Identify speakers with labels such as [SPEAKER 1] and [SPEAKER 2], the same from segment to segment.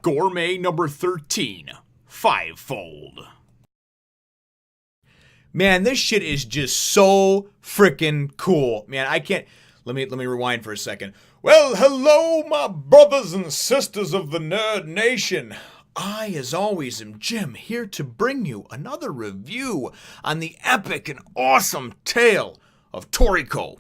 [SPEAKER 1] Gourmet number 13, Fivefold. Man, this shit is just so freaking cool. Man, I can't... Let me rewind for a second. Well, hello, my brothers and sisters of the Nerd Nation. I, as always, am Jim, here to bring you another review on the epic and awesome tale of Toriko.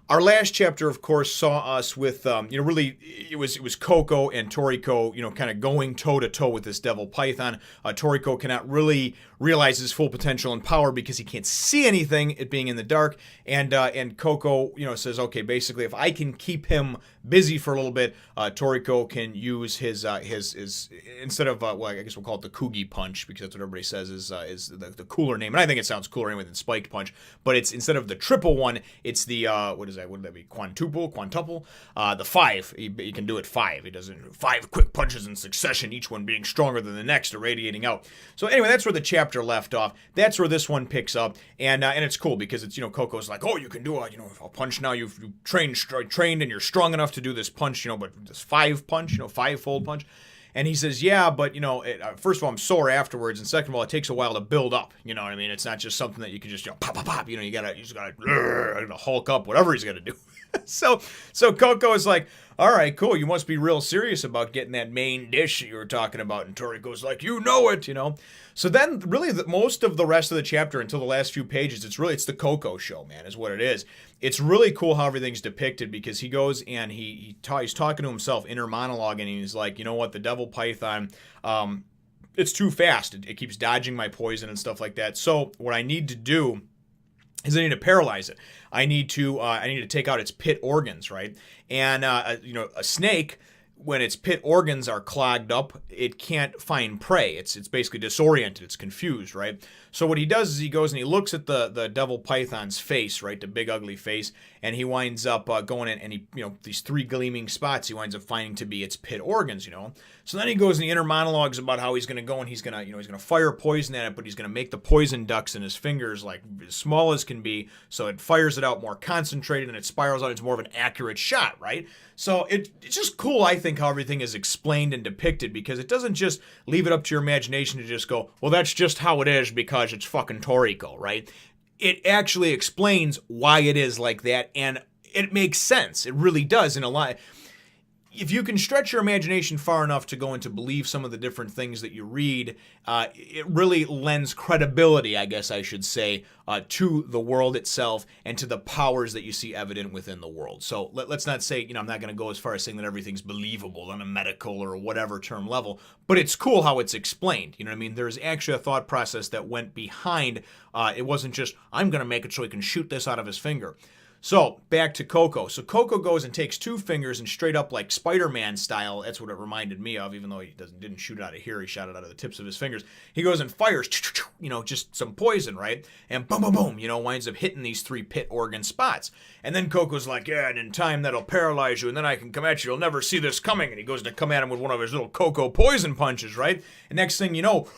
[SPEAKER 1] Our last chapter, of course, saw us with, really, it was Coco and Toriko, kind of going toe-to-toe with this devil python. Toriko cannot really realize his full potential and power because he can't see anything, it being in the dark. And Coco, says, okay, basically, if I can keep him busy for a little bit, Toriko can use his instead of, I guess we'll call it the Kugi Punch, because that's what everybody says is the cooler name. And I think it sounds cooler anyway than Spiked Punch. But it's, instead of the triple one, it's the, what would that be? Quintuple? The 5. He can do it 5. He does it 5 quick punches in succession, each one being stronger than the next, irradiating out. So anyway, that's where the chapter left off. That's where this one picks up. And it's cool because it's, Coco's like, oh, you can do a punch now. You've trained and you're strong enough to do this punch, but this 5 punch, 5-fold punch. And he says, yeah, but, first of all, I'm sore afterwards. And second of all, it takes a while to build up. You know what I mean? It's not just something that you can just, pop, pop, pop. You just gotta hulk up, whatever he's got to do. So Coco is like, all right, cool. You must be real serious about getting that main dish you were talking about. And Toriko's like, you know it. So then really most of the rest of the chapter until the last few pages, it's the Coco show, man, is what it is. It's really cool how everything's depicted because he goes and he's talking to himself, inner monologue, and he's like, you know what, the devil python, it's too fast. It keeps dodging my poison and stuff like that. So what I need to do is I need to paralyze it. I need to take out its pit organs, right? And a snake, when its pit organs are clogged up, it can't find prey. It's basically disoriented. It's confused, right? So what he does is he goes and he looks at the devil python's face, right, the big ugly face, and he winds up going in and he, these 3 gleaming spots he winds up finding to be its pit organs, So then he goes and he inner monologues about how he's going to go and he's going to fire poison at it, but he's going to make the poison ducts in his fingers like as small as can be, so it fires it out more concentrated and it spirals out. It's more of an accurate shot, right? So it's just cool, I think, how everything is explained and depicted, because it doesn't just leave it up to your imagination to just go, well, that's just how it is because it's fucking Toriko, right? It actually explains why it is like that, and it makes sense. It really does in a lot. If you can stretch your imagination far enough to go into believe some of the different things that you read, it really lends credibility, I guess I should say, to the world itself and to the powers that you see evident within the world. So let's not say, I'm not going to go as far as saying that everything's believable on a medical or whatever term level, but it's cool how it's explained. You know what I mean? There's actually a thought process that went behind. It wasn't just, I'm going to make it so he can shoot this out of his finger. So, back to Coco. So Coco goes and takes 2 fingers and straight up like Spider-Man style, that's what it reminded me of, even though he didn't shoot it out of here, he shot it out of the tips of his fingers. He goes and fires, just some poison, right? And boom, boom, boom, winds up hitting these 3 pit organ spots. And then Coco's like, yeah, and in time that'll paralyze you, and then I can come at you, you'll never see this coming. And he goes to come at him with one of his little Coco poison punches, right? And next thing you know,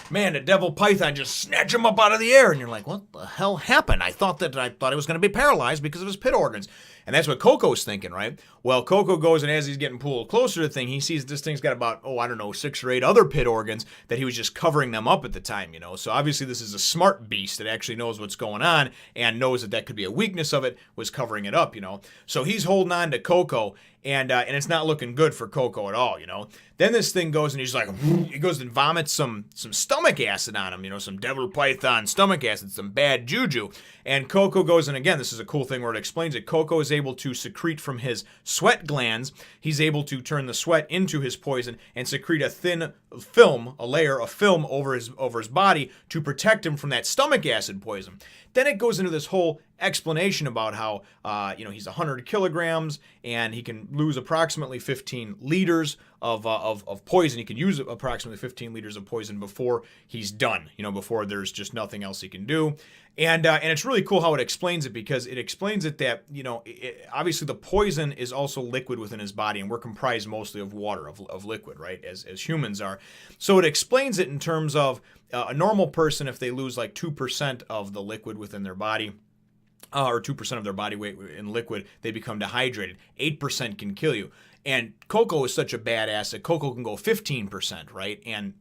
[SPEAKER 1] man, the devil python just snatch him up out of the air, and you're like, what the hell happened? I thought he was going to be paralyzed because of his pit organs. And that's what Coco's thinking, right? Well, Coco goes, and as he's getting pulled closer to the thing, he sees this thing's got about, 6 or 8 other pit organs that he was just covering them up at the time, So obviously this is a smart beast that actually knows what's going on and knows that could be a weakness of it, was covering it up, So he's holding on to Coco, and it's not looking good for Coco at all, Then this thing goes and he's like, he goes and vomits some stomach acid on him, some devil python stomach acid, some bad juju. And Coco goes, and again, this is a cool thing where it explains it. Coco is able to secrete from his sweat glands. He's able to turn the sweat into his poison and secrete a thin film, a layer of film over his body to protect him from that stomach acid poison. Then it goes into this whole explanation about how, he's 100 kilograms and he can lose approximately 15 liters of poison. He can use approximately 15 liters of poison before he's done, before there's just nothing else he can do. And it's really cool how it explains it, because it explains it that, obviously the poison is also liquid within his body, and we're comprised mostly of water, of liquid, right, as humans are. So it explains it in terms of a normal person, if they lose like 2% of the liquid within their body, or 2% of their body weight in liquid, they become dehydrated. 8% can kill you. And Coco is such a badass that Coco can go 15%, right? And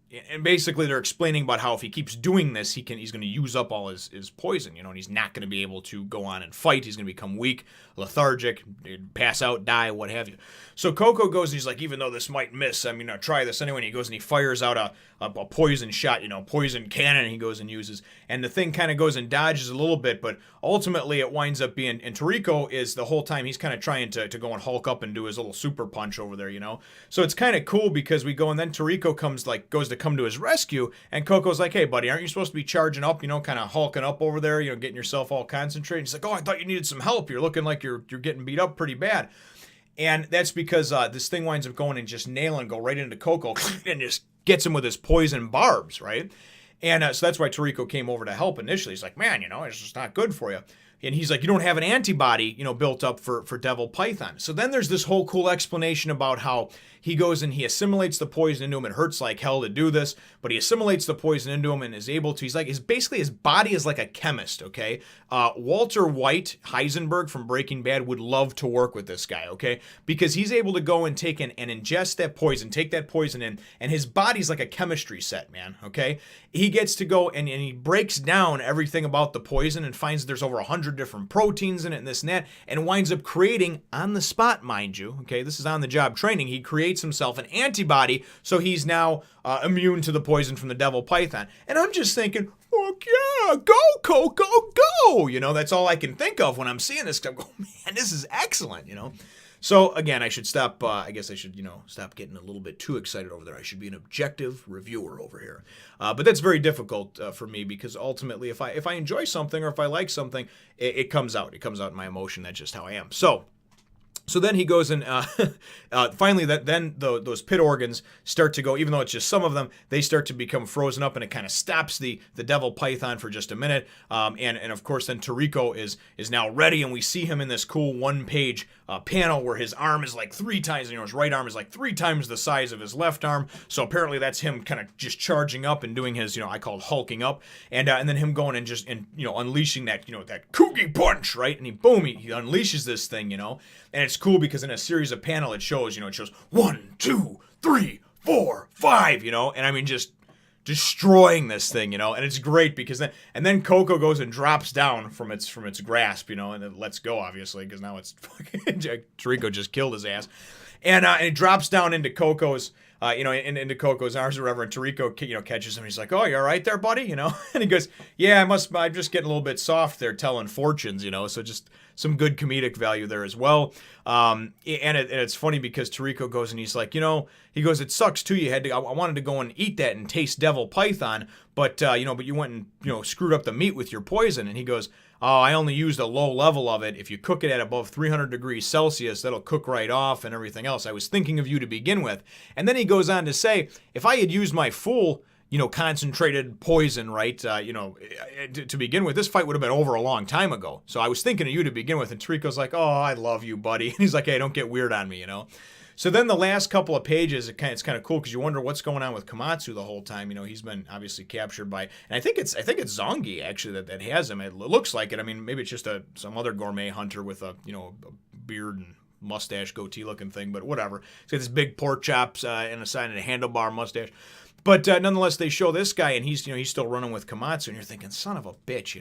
[SPEAKER 1] basically they're explaining about how if he keeps doing this, he's going to use up all his poison, and he's not going to be able to go on and fight. He's going to become weak, lethargic, pass out, die, what have you. So Coco goes and he's like, even though this might miss, I'm going to try this anyway. And he goes and he fires out a poison shot, poison cannon he goes and uses. And the thing kind of goes and dodges a little bit, but ultimately it winds up being, and Toriko is the whole time he's kind of trying to go and hulk up and do his little super punch over there, So it's kind of cool because we go and then Toriko goes to come to his rescue, and Coco's like, hey buddy, aren't you supposed to be charging up, kind of hulking up over there, getting yourself all concentrated? He's like, oh, I thought you needed some help. You're looking like you're getting beat up pretty bad. And that's because this thing winds up going and just go right into Coco and just gets him with his poison barbs, right? And so that's why Toriko came over to help initially. He's like, man, it's just not good for you. And he's like, you don't have an antibody, built up for Devil Python. So then there's this whole cool explanation about how he goes and he assimilates the poison into him. It hurts like hell to do this, but he assimilates the poison into him and is able to. He's like, basically his body is like a chemist, okay? Walter White, Heisenberg from Breaking Bad, would love to work with this guy, okay? Because he's able to go and take and ingest that poison, take that poison in, and his body's like a chemistry set, man, okay? He gets to go and he breaks down everything about the poison and finds there's over 100 different proteins in it and this and that, and winds up creating, on the spot, mind you, okay, this is on the job training, he creates himself an antibody, so he's now immune to the poison from the Devil Python. And I'm just thinking, fuck yeah, go Coco, go! That's all I can think of when I'm seeing this stuff. Go, man, this is excellent, So again, I should stop. I guess I should, stop getting a little bit too excited over there. I should be an objective reviewer over here. But that's very difficult for me because ultimately, if I enjoy something or if I like something, it comes out. It comes out in my emotion. That's just how I am. So then he goes and finally those pit organs start to go, even though it's just some of them, they start to become frozen up, and it kind of stops the Devil Python for just a minute. And of course then Toriko is now ready, and we see him in this cool one-page panel where his arm is like 3 times, his right arm is like 3 times the size of his left arm. So apparently that's him kind of just charging up and doing his, I call it hulking up, and then him going and just unleashing that that Kugi Punch, right? And he unleashes this thing, and it's cool because in a series of panel it shows 1, 2, 3, 4, 5, and I mean just destroying this thing, and it's great because then Coco goes and drops down from its grasp, and it lets go obviously because now it's fucking Toriko just killed his ass, and it drops down into Coco's into Coco's arms or whatever, and Toriko catches him. He's like, oh, you all right there, buddy? And he goes, yeah, I'm just getting a little bit soft there telling fortunes, so just some good comedic value there as well. And it's funny because Toriko goes and he's like, he goes, it sucks too. I wanted to go and eat that and taste Devil Python, but you went and screwed up the meat with your poison. And he goes, oh, I only used a low level of it. If you cook it at above 300 degrees Celsius, that'll cook right off and everything else. I was thinking of you to begin with. And then he goes on to say, if I had used my full concentrated poison, right, to begin with, this fight would have been over a long time ago. So I was thinking of you to begin with. And Toriko's like, oh, I love you, buddy. And he's like, hey, don't get weird on me, So then the last couple of pages, it's kind of cool because you wonder what's going on with Komatsu the whole time. He's been obviously captured by, and I think it's Zongi actually that has him. It looks like it. I mean, maybe it's just some other gourmet hunter with a beard and mustache, goatee looking thing, but whatever. He's got this big pork chops and a side and a handlebar mustache. But nonetheless, they show this guy, and he's still running with Komatsu, and you're thinking, son of a bitch,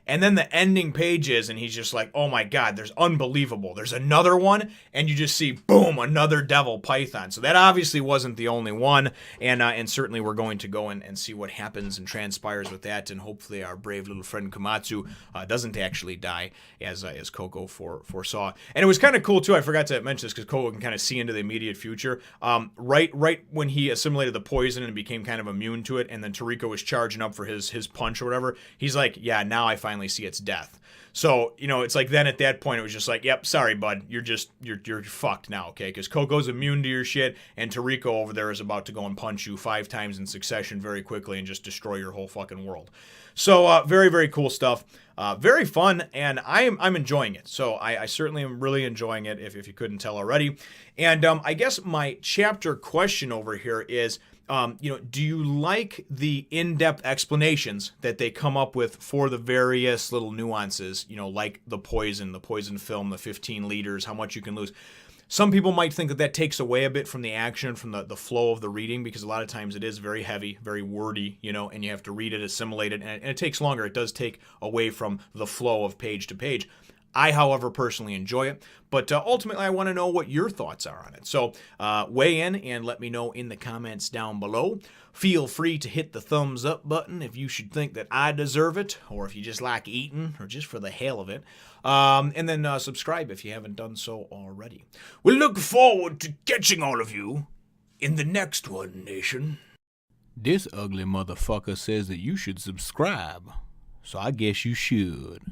[SPEAKER 1] And then the ending pages, and he's just like, oh my god, there's unbelievable. There's another one, and you just see, boom, another Devil Python. So that obviously wasn't the only one, and certainly we're going to go and see what happens and transpires with that, and hopefully our brave little friend Komatsu doesn't actually die, as Coco foresaw. And it was kind of cool, too. I forgot to mention this, because Coco can kind of see into the immediate future. Right when he assimilated the poison and became kind of immune to it, and then Toriko was charging up for his punch or whatever, he's like, yeah, now I finally see its death. So, it's like then at that point it was just like, yep, sorry, bud, you're fucked now, okay? Because Coco's immune to your shit, and Toriko over there is about to go and punch you 5 times in succession very quickly and just destroy your whole fucking world. So, very, very cool stuff. Very fun, and I'm enjoying it. So I certainly am really enjoying it, if you couldn't tell already. And I guess my chapter question over here is, do you like the in-depth explanations that they come up with for the various little nuances, like the poison film, the 15 liters, how much you can lose? Some people might think that that takes away a bit from the action, from the flow of the reading, because a lot of times it is very heavy, very wordy, you know, and you have to read it, assimilate it, and it takes longer. It does take away from the flow of page to page. I, however, personally enjoy it, but ultimately I want to know what your thoughts are on it. So weigh in and let me know in the comments down below. Feel free to hit the thumbs up button if you should think that I deserve it, or if you just like eating, or just for the hell of it. And then subscribe if you haven't done so already. We look forward to catching all of you in the next one, Nation. This ugly motherfucker says that you should subscribe, so I guess you should.